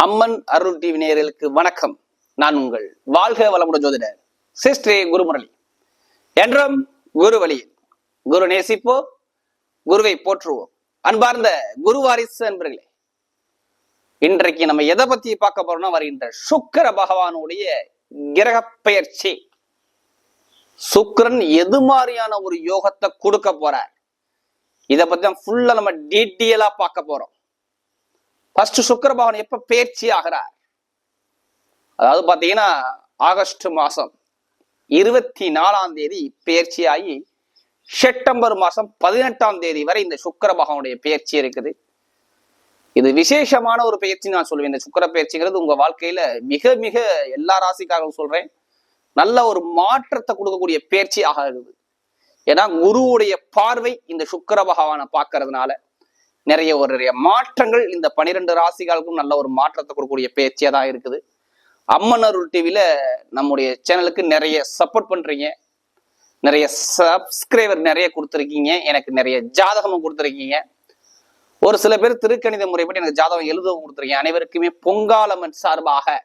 அம்மன் அருள் TV நேயர்களுக்கு வணக்கம். நான் உங்கள் வாழ்க வளமுடன் ஜோதிடர் சிஸ்ரீ குருமுரளி. என்றும் குரு வழியில் குரு நேசிப்போம், குருவை போற்றுவோம். அன்பார்ந்த குரு வாரிசு அன்பர்களே, இன்றைக்கு நம்ம எதை பத்தி பார்க்க போறோம்னா, வருகின்ற சுக்கிர பகவானுடைய கிரக பெயர்ச்சி. சுக்கிரன் எது மாதிரியான ஒரு யோகத்தை கொடுக்க போறார், இதை பத்தி தான் ஃபுல்லா நம்ம டீட்டெயிலா பார்க்க போறோம். ஃபர்ஸ்ட் சுக்கிர பகவான் எப்ப பெயர்ச்சி ஆகிறார், அதாவது பாத்தீங்கன்னா ஆகஸ்ட் மாசம் 24ஆம் தேதி பெயர்ச்சி ஆகி செப்டம்பர் மாசம் 18ஆம் தேதி வரை இந்த சுக்கிர பகவானுடைய பெயர்ச்சி இருக்குது. இது விசேஷமான ஒரு பெயர்ச்சி நான் சொல்லுவேன். இந்த சுக்கிர பெயர்ச்சிங்கிறது உங்க வாழ்க்கையில மிக மிக எல்லா ராசிக்காகவும் சொல்றேன், நல்ல ஒரு மாற்றத்தை கொடுக்கக்கூடிய பெயர்ச்சி ஆகிறது. ஏன்னா குருவுடைய பார்வை இந்த சுக்கிர பகவானை பார்க்கறதுனால நிறைய மாற்றங்கள் இந்த 12 ராசிகளுக்கும் நல்ல ஒரு மாற்றத்தை கொடுக்கக்கூடிய பேச்சியா தான் இருக்குது. அம்மன் அருள் டிவில நம்முடைய சேனலுக்கு நிறைய சப்போர்ட் பண்றீங்க, நிறைய சப்ஸ்கிரைபர் நிறைய கொடுத்துருக்கீங்க, எனக்கு நிறைய ஜாதகமும் கொடுத்துருக்கீங்க. ஒரு சில பேர் திருக்கணித முறைப்படி எனக்கு ஜாதகம் எழுதவும் கொடுத்துருக்கீங்க. அனைவருக்குமே பொங்காலம்மன் சார்பாக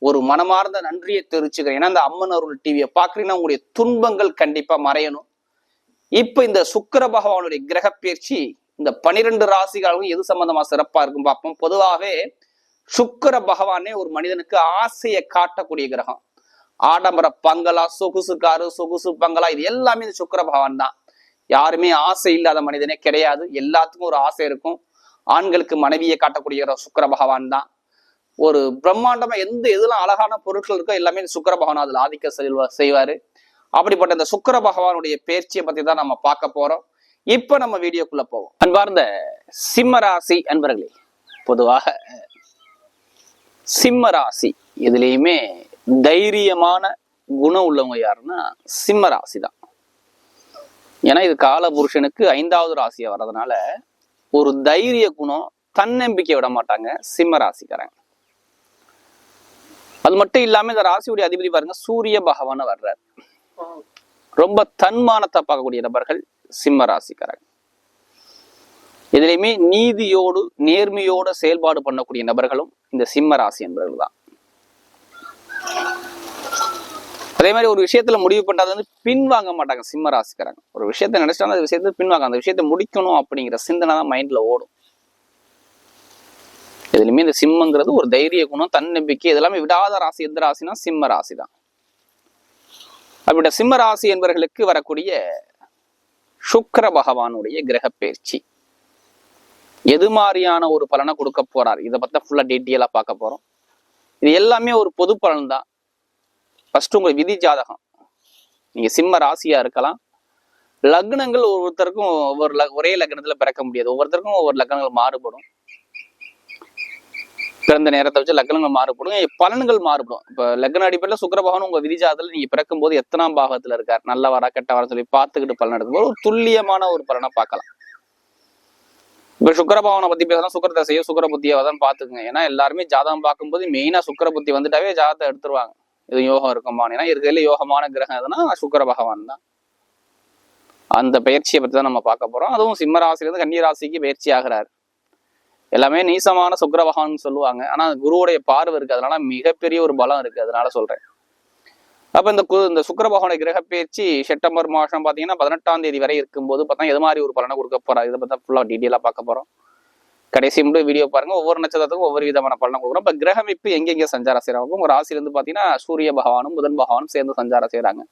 ஒரு மனமார்ந்த நன்றியை தெரிவிச்சுக்கிறேன். ஏன்னா இந்த அம்மன் அருள் டிவியை பார்க்குறீங்கன்னா உங்களுடைய துன்பங்கள் கண்டிப்பா மறையணும். இப்ப இந்த சுக்கிர பகவானுடைய கிரக பயிற்சி இந்த 12 ராசிகளுக்கும் எது சம்பந்தமா சிறப்பா இருக்கும் பார்ப்போம். பொதுவாகவே சுக்கிர பகவானே ஒரு மனிதனுக்கு ஆசையை காட்டக்கூடிய கிரகம். ஆடம்பர பங்களா, சொகுசு காரு, சொகுசு பங்களா, இது எல்லாமே இந்த சுக்கிர பகவான் தான். யாருமே ஆசை இல்லாத மனிதனே கிடையாது, எல்லாத்துக்கும் ஒரு ஆசை இருக்கும். ஆண்களுக்கு மனைவியை காட்டக்கூடிய சுக்கிர பகவான் தான். ஒரு பிரம்மாண்டமா எதெல்லாம் அழகான பொருட்கள் இருக்கோ எல்லாமே சுக்கிர பகவான் அதுல ஆதிக்க செய்வாரு. அப்படிப்பட்ட இந்த சுக்கிர பகவானுடைய பெயர்ச்சியை பத்தி தான் நம்ம பார்க்க போறோம். இப்ப நம்ம வீடியோக்குள்ள போவோம். அன்பார்ந்த சிம்ம ராசி அன்பர்களே, பொதுவாக சிம்ம ராசி இதுலயுமே தைரியமான குணம் உள்ளவங்க யாருன்னா சிம்ம ராசி தான். ஏன்னா இது கால புருஷனுக்கு 5வது ராசியா வர்றதுனால ஒரு தைரிய குணம், தன்னம்பிக்கை விட மாட்டாங்க சிம்ம ராசிக்காரங்க. அது மட்டும் இல்லாம இந்த ராசியுடைய அதிபதி பாருங்க சூரிய பகவான் வர்றார். ரொம்ப தன்மானத்தை பார்க்கக்கூடிய நபர்கள் சிம்ம ராசிக்காரங்க. இதுலையுமே நீதியோடு நேர்மையோட செயல்பாடு பண்ணக்கூடிய நபர்களும் இந்த சிம்ம ராசி என்பவர்கள் தான். அதே மாதிரி ஒரு விஷயத்துல முடிவு பண்றது வந்து பின்வாங்க மாட்டாங்க சிம்ம ராசிக்காரங்க. ஒரு விஷயத்த நினைச்சிட்டாங்க, அந்த விஷயத்த பின்வாங்க, அந்த விஷயத்த முடிக்கணும் அப்படிங்கிற சிந்தனை தான் மைண்ட்ல ஓடும். இதுலையுமே இந்த சிம்மங்கிறது ஒரு தைரிய குணம், தன்னம்பிக்கை, இதெல்லாமே விடாத ராசி எந்த ராசினா சிம்ம ராசி தான். அப்படிப்பட்ட சிம்ம ராசி என்பவர்களுக்கு வரக்கூடிய சுக்கிர பகவானுடைய கிரக பயிற்சி எது மாதிரியான ஒரு பலனை கொடுக்க போறார், இதை பத்தி ஃபுல்லா டீட்டெயிலா பார்க்க போறோம். இது எல்லாமே ஒரு பொது பலன் தான். ஃபர்ஸ்ட் உங்க விதி ஜாதகம், நீங்க சிம்ம ராசியா இருக்கலாம். லக்னங்கள் ஒவ்வொருத்தருக்கும் ஒரே லக்னத்துல பிறக்க முடியாது, ஒவ்வொருத்தருக்கும் ஒவ்வொரு லக்னங்கள் மாறுபடும். பிறந்த நேரத்தை வச்சு லக்னங்கள் மாறுபடும், பலன்கள் மாறுபடும். இப்ப லக்ன அடிப்படையில் சுக்கிர பகவான் உங்க விதிஜாதத்துல நீங்க பிறக்கும் போது எத்தனாம் பாகத்துல இருக்கார், நல்ல வரா கெட்ட வர சொல்லி பார்த்துக்கிட்டு பலன் எடுக்கும்போது ஒரு துல்லியமான ஒரு பலனை பார்க்கலாம். இப்ப சுக்கிர பகவானை பத்தி பேசலாம், சுக்கிர தசையோ சுக்கிர புத்தியோ தான் பாத்துக்குங்க. ஏன்னா எல்லாருமே ஜாதகம் பார்க்கும்போது மெயினா சுக்கிர புத்தி வந்துட்டாவே ஜாதகத்தை எடுத்துருவாங்க. இது யோகம் இருக்குமா, ஏன்னா இருக்கிறதுல யோகமான கிரகம் எதுனா சுக்கிர பகவான் தான். அந்த பயிற்சியை பத்தி தான் நம்ம பார்க்க போறோம். அதுவும் சிம்ம ராசியிலிருந்து கன்னி ராசிக்கு பயிற்சி ஆகிறார். எல்லாமே நீசமான சுக்கிர பகவான் சொல்லுவாங்க, ஆனா குருவுடைய பார்வை இருக்கு, அதனால மிகப்பெரிய ஒரு பலம் இருக்கு, அதனால சொல்றேன். அப்ப இந்த சுக்கிர பகவானுடைய கிரக பயிற்சி செப்டம்பர் மாசம் பாத்தீங்கன்னா 18ஆம் தேதி வரை இருக்கும்போது பார்த்தா எது மாதிரி ஒரு பலனை கொடுக்க போறாரு, இதை பத்தி ஃபுல்லா டீட்டெயிலா பார்க்க போறோம். கடைசி மட்டும் வீடியோ பாருங்க. ஒவ்வொரு நட்சத்திரத்துக்கும் ஒவ்வொரு விதமான பலனை கொடுக்குறோம். இப்ப கிரகமைப்பு எங்கெங்க சஞ்சாரம் செய்யறாங்க, உங்க ராசியில இருந்து பாத்தீங்கன்னா சூரிய பகவானும் புதன் பகவானும் சேர்ந்து சஞ்சாரம் செய்யறாங்க.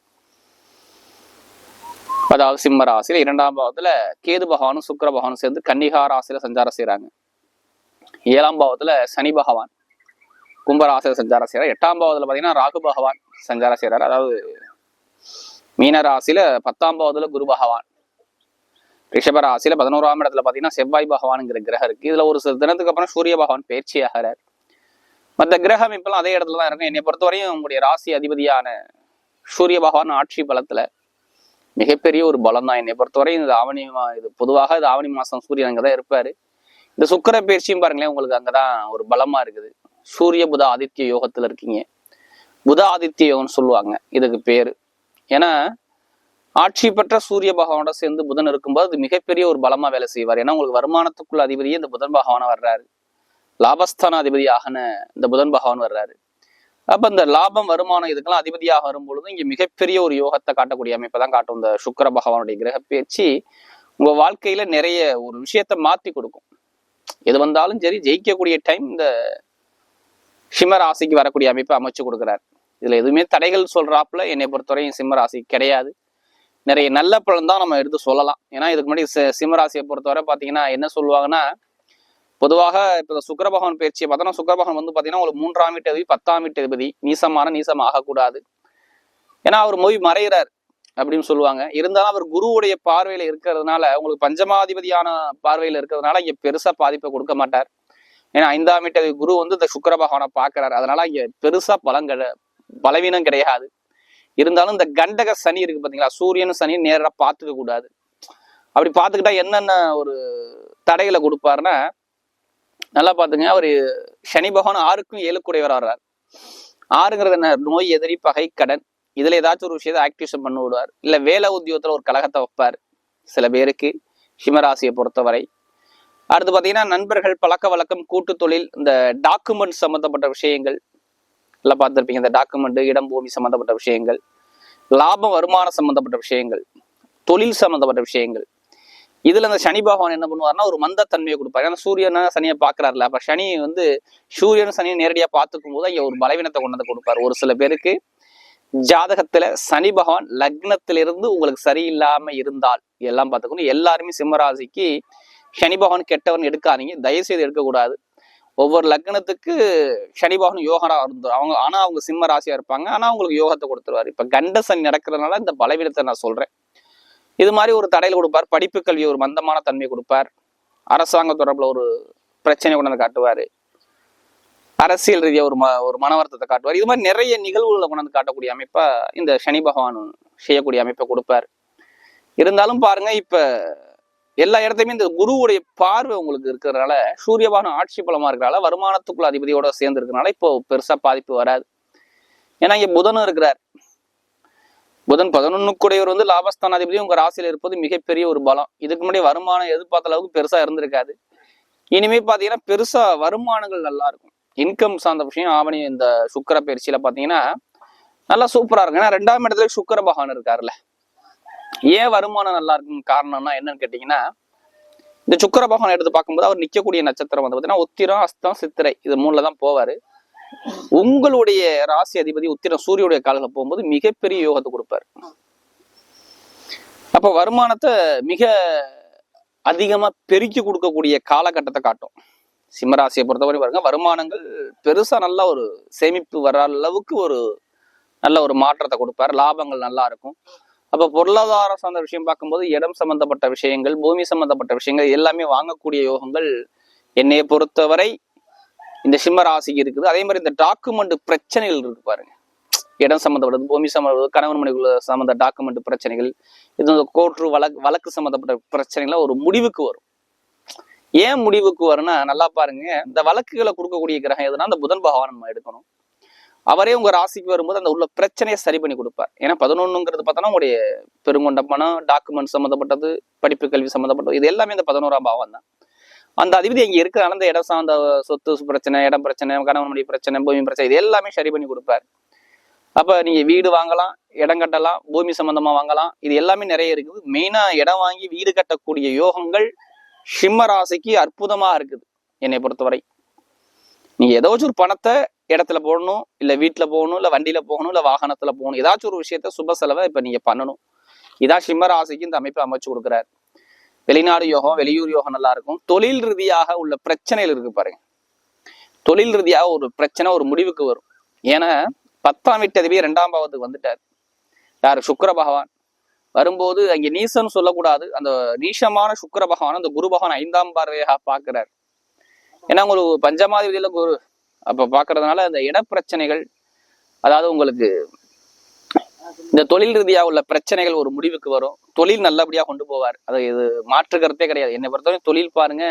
அதாவது சிம்ம ராசியில 2ஆம் பாவத்துல கேது பகவானும் சுக்கிர பகவானும் சேர்ந்து கன்னிகா ராசியில சஞ்சாரம் செய்யறாங்க. 7ஆம் பாவத்துல சனி பகவான் கும்பராசியில சஞ்சாரம் செய்யறாரு. 8ஆம் பாவத்துல பாத்தீங்கன்னா ராகு பகவான் சஞ்சாரம் செய்யறாரு. அதாவது மீன ராசியில 10ஆம் பாவத்துல குரு பகவான், ரிஷப ராசியில 11ஆம் இடத்துல பாத்தீங்கன்னா செவ்வாய் பகவான்ங்கிற கிரகம் இருக்கு. இதுல ஒரு சில தினத்துக்கு அப்புறம் சூரிய பகவான் பயிற்சி ஆகிறார். மற்ற கிரகம் இப்பெல்லாம் அதே இடத்துலதான் இருக்கும். என்னை பொறுத்தவரையும் உங்களுடைய ராசி அதிபதியான சூரிய பகவான் ஆட்சி பலத்துல மிகப்பெரிய ஒரு பலம் தான். என்னை பொறுத்தவரையும் இது பொதுவாக இது ஆவணி மாசம் சூரியன் அங்கதான் இருப்பாரு. இந்த சுக்கிர பயிற்சியும் பாருங்களேன், உங்களுக்கு அங்கதான் ஒரு பலமா இருக்குது. சூரிய புத ஆதித்ய யோகத்துல இருக்கீங்க. புத ஆதித்ய யோகம்னு சொல்லுவாங்க இதுக்கு பேரு. ஏன்னா ஆட்சி பெற்ற சூரிய பகவானோட சேர்ந்து புதன் இருக்கும்போது அது மிகப்பெரிய ஒரு பலமா வேலை செய்வார். ஏன்னா உங்களுக்கு வருமானத்துக்குள்ள அதிபதியே இந்த புதன் பகவான வர்றாரு. லாபஸ்தானாதிபதியாக இந்த புதன் பகவான் வர்றாரு. அப்ப இந்த லாபம் வருமானம் இதுக்கெல்லாம் அதிபதியாக வரும்பொழுது இங்க மிகப்பெரிய ஒரு யோகத்தை காட்டக்கூடிய அமைப்பை தான் காட்டும். இந்த சுக்கிர பகவானுடைய கிரக பயிற்சி உங்க வாழ்க்கையில நிறைய ஒரு விஷயத்த மாத்தி கொடுக்கும். எது வந்தாலும் சரி ஜெயிக்கக்கூடிய டைம் இந்த சிம்ம ராசிக்கு வரக்கூடிய அமைப்பை அமைச்சு கொடுக்குறாரு. இதுல எதுவுமே தடைகள் சொல்றாப்புல என்னை பொறுத்தவரையும் சிம்ம ராசி கிடையாது. நிறைய நல்ல பலன் தான் நம்ம எடுத்து சொல்லலாம். ஏன்னா இதுக்கு முன்னாடி சிம்ம ராசியை பொறுத்தவரை பாத்தீங்கன்னா என்ன சொல்லுவாங்கன்னா, பொதுவாக இப்ப சுக்கிர பகவான் பயிற்சியை பார்த்தோம்னா சுக்கிர பகவான் வந்து பாத்தீங்கன்னா ஒரு 3ஆம் வீட்டு அதிபதி 10ஆம் வீட்டு அதிபதி நீசம் ஆகக்கூடாது. ஏன்னா அவர் மொழி மறைகிறார் அப்படின்னு சொல்லுவாங்க. இருந்தாலும் அவர் குருவுடைய பார்வையில இருக்கிறதுனால, உங்களுக்கு பஞ்சமாதிபதியான பார்வையில இருக்கிறதுனால இங்க பெருசா பாதிப்பை கொடுக்க மாட்டார். ஏன்னா 5ஆம் வீட்டு குரு வந்து இந்த சுக்கிர பகவானை பாக்குறாரு. அதனால இங்க பெருசா பலவீனம் கிடையாது. இருந்தாலும் இந்த கண்டக சனி இருக்கு பாத்தீங்களா, சூரியன் சனி நேரா பார்த்துக்க கூடாது. அப்படி பார்த்துக்கிட்டா என்னென்ன ஒரு தடைகளை கொடுப்பாருன்னா, நல்லா பாத்துங்க, அவரு சனி பகவான் 6க்கும் 7க்குடையவர் வர்றார். 6ங்கிறது என்ன, நோய் எதிரி பகை கடன், இதுல ஏதாச்சும் ஒரு விஷயத்தை ஆக்டிவேஷன் பண்ணி விடுவார். இல்ல வேலை உத்தியோகத்துல ஒரு கழகத்தை வைப்பார் சில பேருக்கு சிம்மராசியை பொறுத்தவரை. அடுத்து பாத்தீங்கன்னா நண்பர்கள், பழக்க வழக்கம், கூட்டு தொழில், இந்த டாக்குமெண்ட் சம்பந்தப்பட்ட விஷயங்கள் எல்லாம் பார்த்துருப்பீங்க. இந்த டாக்குமெண்ட், இடம் பூமி சம்பந்தப்பட்ட விஷயங்கள், லாபம் வருமானம் சம்பந்தப்பட்ட விஷயங்கள், தொழில் சம்பந்தப்பட்ட விஷயங்கள். இதுல இந்த சனி பகவான் என்ன பண்ணுவாருன்னா ஒரு மந்தத்தன்மையை கொடுப்பாரு. ஏன்னா சூரியனை சனியை பாக்குறாருல, அப்ப சனி வந்து சூரியன் சனியை நேரடியா பார்த்துக்கும் போது இங்க ஒரு பலவீனத்தை கொண்டு வந்து கொடுப்பாரு. ஒரு சில பேருக்கு ஜாதகத்துல சனி பகவான் லக்னத்திலிருந்து உங்களுக்கு சரியில்லாம இருந்தால் எல்லாம் பார்த்துக்கணும். எல்லாருமே சிம்மராசிக்கு சனி பகவான் கெட்டவன் எடுக்காதீங்க, தயவு செய்து எடுக்கக்கூடாது. ஒவ்வொரு லக்னத்துக்கு சனி பகவான் யோகனா இருந்துரும் அவங்க. ஆனா அவங்க சிம்ம ராசியா இருப்பாங்க, ஆனா அவங்களுக்கு யோகத்தை கொடுத்துருவாரு. இப்ப கண்ட சனி நடக்கிறதுனால இந்த பலவீனத்தை நான் சொல்றேன். இது மாதிரி ஒரு தடையில் கொடுப்பார். படிப்பு கல்வி ஒரு மந்தமான தன்மை கொடுப்பார். அரசாங்க தொடர்புல ஒரு பிரச்சனை கொண்டு வந்து காட்டுவாரு. அரசியல் ரீதியா ஒரு மனவர்த்தத்தை காட்டுவார். இது மாதிரி நிறைய நிகழ்வுகளை கொண்டு வந்து காட்டக்கூடிய அமைப்பா இந்த சனி பகவான் செய்யக்கூடிய அமைப்பை கொடுப்பார். இருந்தாலும் பாருங்க, இப்ப எல்லா இடத்தையுமே இந்த குருவுடைய பார்வை உங்களுக்கு இருக்கிறதுனால, சூரிய பகவான் ஆட்சி பலமா இருக்கிறனால, வருமானத்துக்குள்ள அதிபதியோட சேர்ந்து இருக்கிறனால இப்போ பெருசா பாதிப்பு வராது. ஏன்னா இங்க புதனும் இருக்கிறார். புதன் 11க்குடையவர் வந்து லாபஸ்தானாதிபதி உங்க ராசியில இருப்பது மிகப்பெரிய ஒரு பலம். இதுக்கு முன்னாடி வருமானம் எதிர்பார்த்த அளவுக்கு பெருசா இருந்திருக்காது. இனிமே பாத்தீங்கன்னா பெருசா வருமானங்கள் நல்லா இருக்கும். இன்கம் சார்ந்த விஷயம் ஆவணி இந்த சுக்கிர பயிற்சியில பாத்தீங்கன்னா நல்லா சூப்பரா இருக்கும். ஏன்னா 2ஆம் இடத்துல சுக்கிர பகவான் இருக்காருல்ல. ஏன் வருமானம் நல்லா இருக்குன்னு காரணம்னா என்னன்னு கேட்டீங்கன்னா, இந்த சுக்கிர பகவான் எடுத்து பார்க்கும்போது அவர் நிக்கக்கூடிய நட்சத்திரம் வந்து பாத்தீங்கன்னா உத்திரம், அஸ்தம், சித்திரை, இது 3ல தான் போவாரு. உங்களுடைய ராசி அதிபதி உத்திரம் சூரியனுடைய காலத்துல போகும்போது மிகப்பெரிய யோகத்தை கொடுப்பாரு. அப்ப வருமானத்தை மிக அதிகமா பெருக்கி கொடுக்கக்கூடிய காலகட்டத்தை காட்டும். சிம்மராசியை பொறுத்தவரை பாருங்க, வருமானங்கள் பெருசா நல்லா ஒரு சேமிப்பு வர அளவுக்கு ஒரு நல்ல ஒரு மாற்றத்தை கொடுப்பாரு. லாபங்கள் நல்லா இருக்கும். அப்ப பொருளாதார சார்ந்த விஷயம் பார்க்கும்போது இடம் சம்பந்தப்பட்ட விஷயங்கள், பூமி சம்பந்தப்பட்ட விஷயங்கள் எல்லாமே வாங்கக்கூடிய யோகங்கள் என்னைய பொறுத்தவரை இந்த சிம்ம ராசிக்கு இருக்குது. அதே மாதிரி இந்த டாக்குமெண்ட் பிரச்சனைகள் இருக்கு பாருங்க, இடம் சம்பந்தப்பட்டது, பூமி சம்பந்தப்பட்டது, கணவன் மனைவி சம்பந்த டாக்குமெண்ட் பிரச்சனைகள், இது கோர்ட்டு வழக்கு சம்பந்தப்பட்ட பிரச்சனைகள் ஒரு முடிவுக்கு வரும். ஏன் முடிவுக்கு வரும்னா நல்லா பாருங்க, இந்த வழக்குகளை கொடுக்கக்கூடிய கிரகம் எதுனா அந்த புதன் பகவான் நம்ம எடுக்கணும். அவரே உங்க ராசிக்கு வரும்போது அந்த உள்ள பிரச்சனையை சரி பண்ணி கொடுப்பார். ஏன்னா 11ங்கிறது பார்த்தோன்னா உங்களுடைய பெருங்கொண்ட பணம், டாக்குமெண்ட் சம்மந்தப்பட்டது, படிப்பு கல்வி சம்மந்தப்பட்டது, இது எல்லாமே இந்த 11ஆம் பாவம் தான். அந்த அதிபதி இங்க இருக்கிற அந்த இடம் சார்ந்த சொத்து பிரச்சனை, இடம் பிரச்சனை, கணவன் மனைவி பிரச்சனை, பூமி பிரச்சனை, இது எல்லாமே சரி பண்ணி கொடுப்பார். அப்ப நீங்க வீடு வாங்கலாம், இடம் கட்டலாம், பூமி சம்பந்தமா வாங்கலாம், இது எல்லாமே நிறைய இருக்குது. மெயினா இடம் வாங்கி வீடு கட்டக்கூடிய யோகங்கள் சிம்ம ராசிக்கு அற்புதமா இருக்குது. என்னை பொறுத்தவரை நீங்க ஏதாச்சும் ஒரு பணத்தை இடத்துல போடணும், இல்ல வீட்டுல போகணும், இல்ல வண்டியில போகணும், இல்ல வாகனத்துல போகணும், ஏதாச்சும் ஒரு விஷயத்த சுப செலவை இப்ப நீங்க பண்ணணும். இதான் சிம்ம ராசிக்கு இந்த அமைப்பை அமைச்சு கொடுக்குறாரு. வெளிநாடு யோகம், வெளியூர் யோகம் நல்லா இருக்கும். தொழில் ரீதியாக உள்ள பிரச்சனைகள் இருக்கு பாருங்க, தொழில் ரீதியாக ஒரு பிரச்சனை ஒரு முடிவுக்கு வரும். ஏன்னா 10ஆம் வீட்டு அதிபதி 2ஆம் பாவத்துக்கு வந்துட்டார். யாரு? சுக்கிர பகவான் வரும்போது அங்கே நீசன்னு சொல்லக்கூடாது, அந்த நீசமான சுக்கிர பகவான் அந்த குரு பகவான் 5ஆம் பார்வையாக பாக்குறாரு. ஏன்னா உங்களுக்கு பஞ்சமாதிபதியில குரு அப்ப பாக்குறதுனால அந்த இட பிரச்சனைகள், அதாவது உங்களுக்கு இந்த தொழில் ரீதியாக உள்ள பிரச்சனைகள் ஒரு முடிவுக்கு வரும். தொழில் நல்லபடியா கொண்டு போவார். அது இது மாற்று கருத்தே கிடையாது. என்னை பொறுத்தவரை தொழில் பாருங்க,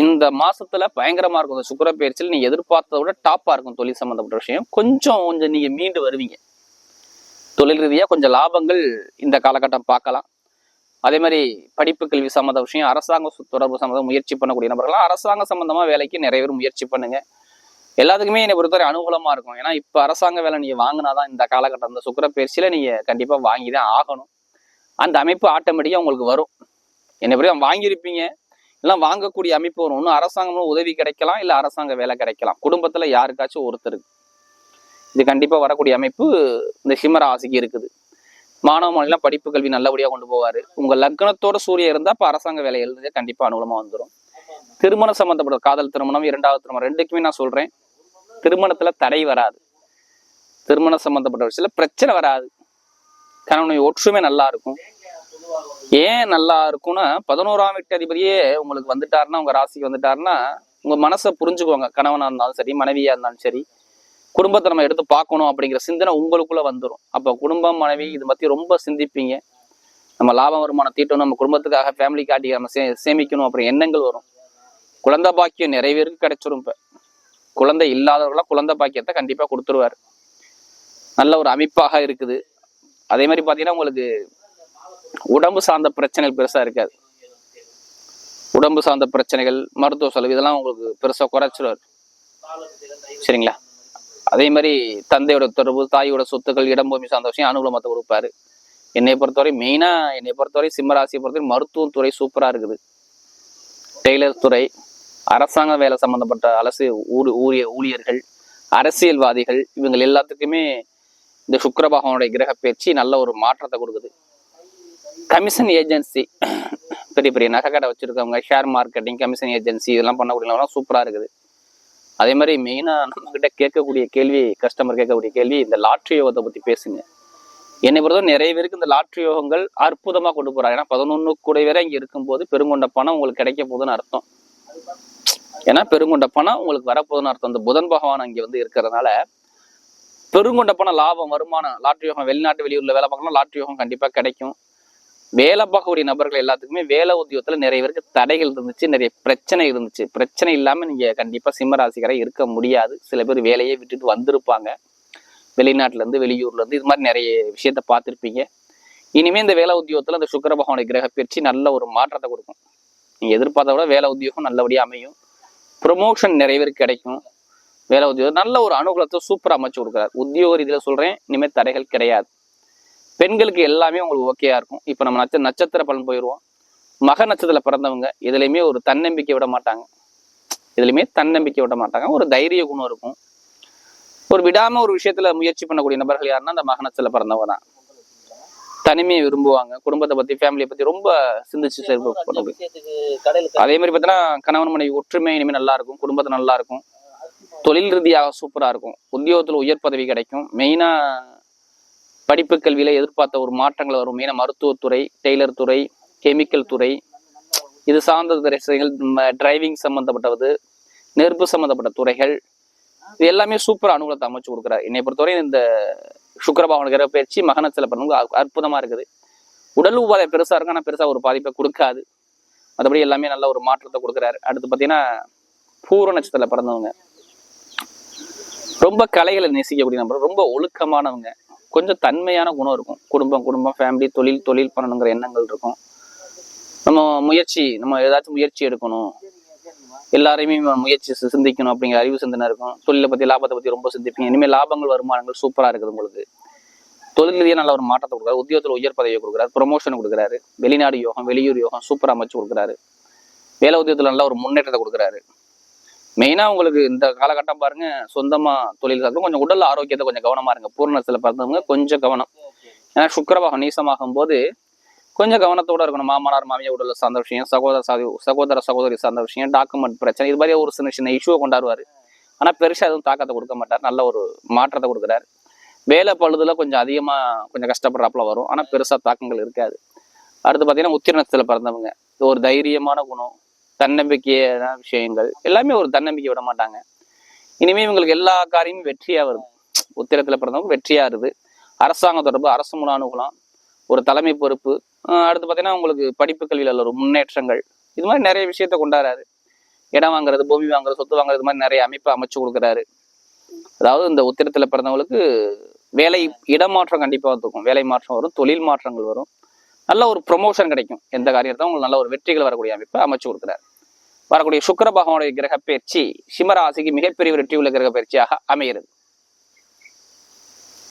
இந்த மாசத்துல பயங்கரமா இருக்கும். இந்த சுக்கிர பயிற்சியில் நீங்க எதிர்பார்த்ததை விட டாப்பா இருக்கும் தொழில் சம்பந்தப்பட்ட விஷயம். கொஞ்சம் நீங்க மீண்டு வருவீங்க. தொழில் ரீதியா கொஞ்சம் லாபங்கள் இந்த காலகட்டம் பார்க்கலாம். அதே மாதிரி படிப்பு கல்வி சம்மந்த விஷயம், அரசாங்க தொடர்பு சம்மந்தம் முயற்சி பண்ணக்கூடிய நபர்கள்லாம் அரசாங்க சம்பந்தமா வேலைக்கு நிறைய பேர் முயற்சி பண்ணுங்க. எல்லாத்துக்குமே என்னை பொறுத்தவரை அனுகூலமா இருக்கும். ஏன்னா இப்ப அரசாங்க வேலை நீங்க வாங்கினாதான் இந்த காலகட்டம், இந்த சுக்கிர பயிற்சியில நீங்க கண்டிப்பா வாங்கிதான் ஆகணும். அந்த அமைப்பு ஆட்டோமேட்டிக்கா உங்களுக்கு வரும். என்னை பொறுத்த வாங்கியிருப்பீங்க, எல்லாம் வாங்கக்கூடிய அமைப்பு வரும். ஒன்றும் அரசாங்கம் உதவி கிடைக்கலாம், இல்ல அரசாங்க வேலை கிடைக்கலாம். குடும்பத்துல யாருக்காச்சும் ஒருத்தருக்கு இது கண்டிப்பா வரக்கூடிய அமைப்பு இந்த சிம்ம ராசிக்கு இருக்குது. மாணவ மாணவிலாம் படிப்பு கல்வி நல்லபடியா கொண்டு போவாரு. உங்க லக்னத்தோட சூரியன் இருந்தா இப்ப அரசாங்க வேலை எழுதுறது கண்டிப்பா அனுகூலமா வந்துடும். திருமணம் சம்பந்தப்பட்ட காதல் திருமணம், இரண்டாவது திருமணம் ரெண்டுக்குமே நான் சொல்றேன், திருமணத்துல தடை வராது. திருமணம் சம்பந்தப்பட்ட விஷயத்துல பிரச்சனை வராது. கணவனுடைய ஒற்றுமை நல்லா இருக்கும். ஏன் நல்லா இருக்கும்னா 11ஆம் வீட்டு அதிபதியே உங்களுக்கு வந்துட்டாருன்னா, உங்க ராசிக்கு வந்துட்டாருன்னா உங்க மனசை புரிஞ்சுக்குவாங்க. கணவனா இருந்தாலும் சரி, மனைவியா இருந்தாலும் சரி, குடும்பத்தை நம்ம எடுத்து பார்க்கணும் அப்படிங்கிற சிந்தனை உங்களுக்குள்ள வந்துடும். அப்ப குடும்பம் மனைவி இது பத்தி ரொம்ப சிந்திப்பீங்க. நம்ம லாபம் வருமானம் தீட்டணும், நம்ம குடும்பத்துக்காக ஃபேமிலி காட்டி நம்ம சேமிக்கணும் அப்படி எண்ணங்கள் வரும். குழந்தை பாக்கியம் நிறைய பேருக்கு கிடைச்சிரும். இப்ப குழந்தை இல்லாதவர்களாம் குழந்தை பாக்கியத்தை கண்டிப்பா கொடுத்துருவாரு. நல்ல ஒரு அமைப்பாக இருக்குது. அதே மாதிரி பாத்தீங்கன்னா உங்களுக்கு உடம்பு சார்ந்த பிரச்சனைகள் பெருசா இருக்காது. உடம்பு சார்ந்த பிரச்சனைகள், மருத்துவ செலவு இதெல்லாம் உங்களுக்கு பெருசா குறைச்சிருவாரு. சரிங்களா? அதே மாதிரி தந்தையோட தொடர்பு, தாயோட சொத்துக்கள், இடம் பூமி சார்ந்த விஷயம் அனுகூலமத்தை கொடுப்பாரு. என்னை பொறுத்தவரை மெயினா என்னை பொறுத்தவரை சிம்மராசியை பொறுத்தவரை மருத்துவத்துறை சூப்பரா இருக்குது. டெய்லர் துறை, அரசாங்க வேலை சம்பந்தப்பட்ட ஊழியர்கள், அரசியல்வாதிகள், இவங்க எல்லாத்துக்குமே இந்த சுக்கிர பகவானுடைய கிரக பயிற்சி நல்ல ஒரு மாற்றத்தை கொடுக்குது. கமிஷன் ஏஜென்சி, பெரிய பெரிய நகைக்கடை வச்சிருக்கவங்க, ஷேர் மார்க்கெட்டிங், கமிஷன் ஏஜென்சி இதெல்லாம் பண்ணக்கூடியவங்களாம் சூப்பரா இருக்குது. அதே மாதிரி மெயினா நம்ம கிட்ட கேட்கக்கூடிய கேள்வி, கஸ்டமர் கேட்கக்கூடிய கேள்வி, இந்த லாட்ரி யோகத்தை பத்தி பேசுங்க. என்னை பொறுத்தவரை நிறைய பேருக்கு இந்த லாட்ரி யோகங்கள் அற்புதமா கொண்டு போறாங்க. ஏன்னா 11 கூட வேற இங்க இருக்கும்போது பெருங்கொண்ட பணம் உங்களுக்கு கிடைக்க போகுதுன்னு அர்த்தம். ஏன்னா பெருங்கொண்ட பணம் உங்களுக்கு வரப்போகுதுன்னு அர்த்தம். இந்த புதன் பகவான் அங்க வந்து இருக்கிறதுனால பெருங்கொண்ட பணம், லாபம், வருமானம், லாட்ரி யோகம், வெளிநாட்டு வெளியூர்ல வேலை பார்க்கலாம், லாட்ரி யோகம் கண்டிப்பா கிடைக்கும். வேலை பார்க்கக்கூடிய நபர்கள் எல்லாத்துக்குமே வேலை உத்தியோகத்துல நிறைய பேருக்கு தடைகள் இருந்துச்சு, நிறைய பிரச்சனை இருந்துச்சு. பிரச்சனை இல்லாம நீங்க கண்டிப்பா சிம்மராசிகரை இருக்க முடியாது. சில பேர் வேலையை விட்டுட்டு வந்திருப்பாங்க, வெளிநாட்டுல இருந்து வெளியூர்ல இருந்து. இது மாதிரி நிறைய விஷயத்த பார்த்துருப்பீங்க. இனிமே இந்த வேலை உத்தியோகத்துல இந்த சுக்கிர பகவானுடைய கிரக பயிற்சி நல்ல ஒரு மாற்றத்தை கொடுக்கும். நீங்க எதிர்பார்த்த விட வேலை உத்தியோகம் நல்லபடியா அமையும். ப்ரொமோஷன் நிறைய பேருக்கு கிடைக்கும். வேலை உத்தியோகம் நல்ல ஒரு அனுகூலத்தை சூப்பரா அமைச்சு கொடுக்குறாரு. உத்தியோக ரீதியில சொல்றேன், இனிமேல் தடைகள் கிடையாது. பெண்களுக்கு எல்லாமே உங்களுக்கு ஓகேயா இருக்கும். இப்ப நம்ம நட்சத்திர பலன் போயிடுவோம். மக நட்சத்திரத்துல பிறந்தவங்க இதுலயுமே ஒரு தன்னம்பிக்கை விட மாட்டாங்க. ஒரு தைரிய குணம் இருக்கும். ஒரு விடாம ஒரு விஷயத்துல முயற்சி பண்ணக்கூடிய நபர்கள் யாருன்னா அந்த மக நட்சத்திரத்துல பிறந்தவங்க தான். தனிமையை விரும்புவாங்க. குடும்பத்தை பத்தி, ஃபேமிலியை பத்தி ரொம்ப சிந்திச்சு செயல்பட. அதே மாதிரி பார்த்தீங்கன்னா கணவன் மனைவி ஒற்றுமை இனிமே நல்லா இருக்கும். குடும்பத்தை நல்லா இருக்கும். தொழில் ரீதியாக சூப்பரா இருக்கும். உத்தியோகத்துல உயர் பதவி கிடைக்கும். மெயினா படிப்பு கல்வியில எதிர்பார்த்த ஒரு மாற்றங்கள் வரும். மெயினா மருத்துவத்துறை, டெய்லர் துறை, கெமிக்கல் துறை, இது சார்ந்த துறைகள், டிரைவிங் சம்பந்தப்பட்டது, நெருப்பு சம்பந்தப்பட்ட துறைகள், இது எல்லாமே சூப்பர் அனுகூலத்தை அமைச்சு கொடுக்குறாரு. என்னை பொறுத்தவரை இந்த சுக்கிர பகவான் கிரக பயிற்சி மகனத்துல பிறந்தவங்க அற்புதமா இருக்குது. உடல் உபாதை பெருசா இருக்கும், ஆனா பெருசா ஒரு பாதிப்பை கொடுக்காது. மற்றபடி எல்லாமே நல்ல ஒரு மாற்றத்தை கொடுக்குறாரு. அடுத்து பாத்தீங்கன்னா பூர நட்சத்திரத்துல பிறந்தவங்க ரொம்ப கலைகளை நேசிக்கக்கூடிய நபர், ரொம்ப ஒழுக்கமானவங்க, கொஞ்சம் தன்மையான குணம் இருக்கும். குடும்பம் ஃபேமிலி, தொழில் பண்ணணுங்கிற எண்ணங்கள் இருக்கும். நம்ம ஏதாச்சும் முயற்சி எடுக்கணும், எல்லாரையுமே முயற்சி சிந்திக்கணும் அப்படிங்கிற அறிவு சிந்தனை இருக்கும். தொழிலை பத்தி, லாபத்தை பத்தி ரொம்ப சிந்திப்பீங்க. இனிமேல் லாபங்கள், வருமானங்கள் சூப்பரா இருக்குது உங்களுக்கு. தொழில் ரீதியாக நல்ல ஒரு மாற்றத்தை கொடுக்குறாரு. உத்தியோகத்தில் உயர் பதவியை கொடுக்குறாரு, ப்ரொமோஷன் கொடுக்குறாரு. வெளிநாடு யோகம், வெளியூர் யோகம் சூப்பரா அமைச்சு கொடுக்குறாரு. வேலை உத்தியோகத்தில் நல்ல ஒரு முன்னேற்றத்தை கொடுக்குறாரு. மெயினா உங்களுக்கு இந்த காலகட்டம் பாருங்க, சொந்தமா தொழில் சார்ந்து கொஞ்சம் உடல் ஆரோக்கியத்தை கொஞ்சம் கவனமா இருங்க. பூர்ணத்துல பிறந்தவங்க கொஞ்சம் கவனம். ஏன்னா சுக்கிரபாகம் நீசமாகும் போது கொஞ்சம் கவனத்தோட இருக்கணும். மாமனார் மாமியார் உடல்ல சார்ந்த விஷயம், சகோதர சகோதரி சார்ந்த விஷயம், டாக்குமெண்ட் பிரச்சனை, இது மாதிரி ஒரு சின்ன இஷ்யூவை கொண்டாடுவாரு. ஆனா பெருசா எதுவும் தாக்கத்தை கொடுக்க மாட்டார். நல்ல ஒரு மாற்றத்தை கொடுக்குறாரு. வேலை பழுதுல கொஞ்சம் அதிகமா கொஞ்சம் கஷ்டப்படுறாப்புல வரும், ஆனா பெருசா தாக்கங்கள் இருக்காது. அடுத்து பாத்தீங்கன்னா உத்திரணத்துல பிறந்தவங்க ஒரு தைரியமான குணம், தன்னம்பிக்கையான விஷயங்கள் எல்லாமே, ஒரு தன்னம்பிக்கை விட மாட்டாங்க. இனிமே இவங்களுக்கு எல்லா காரியமும் வெற்றியா வருது. உத்திரத்துல பிறந்தவங்க வெற்றியா இருது. அரசாங்க தொடர்பு, அரசு மூல அனுகூலம், ஒரு தலைமை பொறுப்பு. அடுத்து பாத்தீங்கன்னா உங்களுக்கு படிப்பு கல்வியில ஒரு முன்னேற்றங்கள், இது மாதிரி நிறைய விஷயத்த கொண்டாடுறாரு. இடம் வாங்குறது, பூமி வாங்குறது, சொத்து வாங்குறது, இது மாதிரி நிறைய அமைப்பை அமைச்சு கொடுக்குறாரு. அதாவது இந்த உத்திரத்துல பிறந்தவங்களுக்கு வேலை இடமாற்றம் கண்டிப்பா வந்துருக்கும். வேலை மாற்றம் வரும், தொழில் மாற்றங்கள் வரும், நல்ல ஒரு ப்ரொமோஷன் கிடைக்கும். எந்த காரியத்தான் உங்களுக்கு நல்ல ஒரு வெற்றிகள் வரக்கூடிய அமைப்பை அமைச்சு கொடுக்குறாரு. வரக்கூடிய சுக்கிர பகவானுடைய கிரக பயிற்சி சிம்மராசிக்கு மிகப்பெரிய வெற்றி உள்ள கிரக பயிற்சியாக அமைகிறது.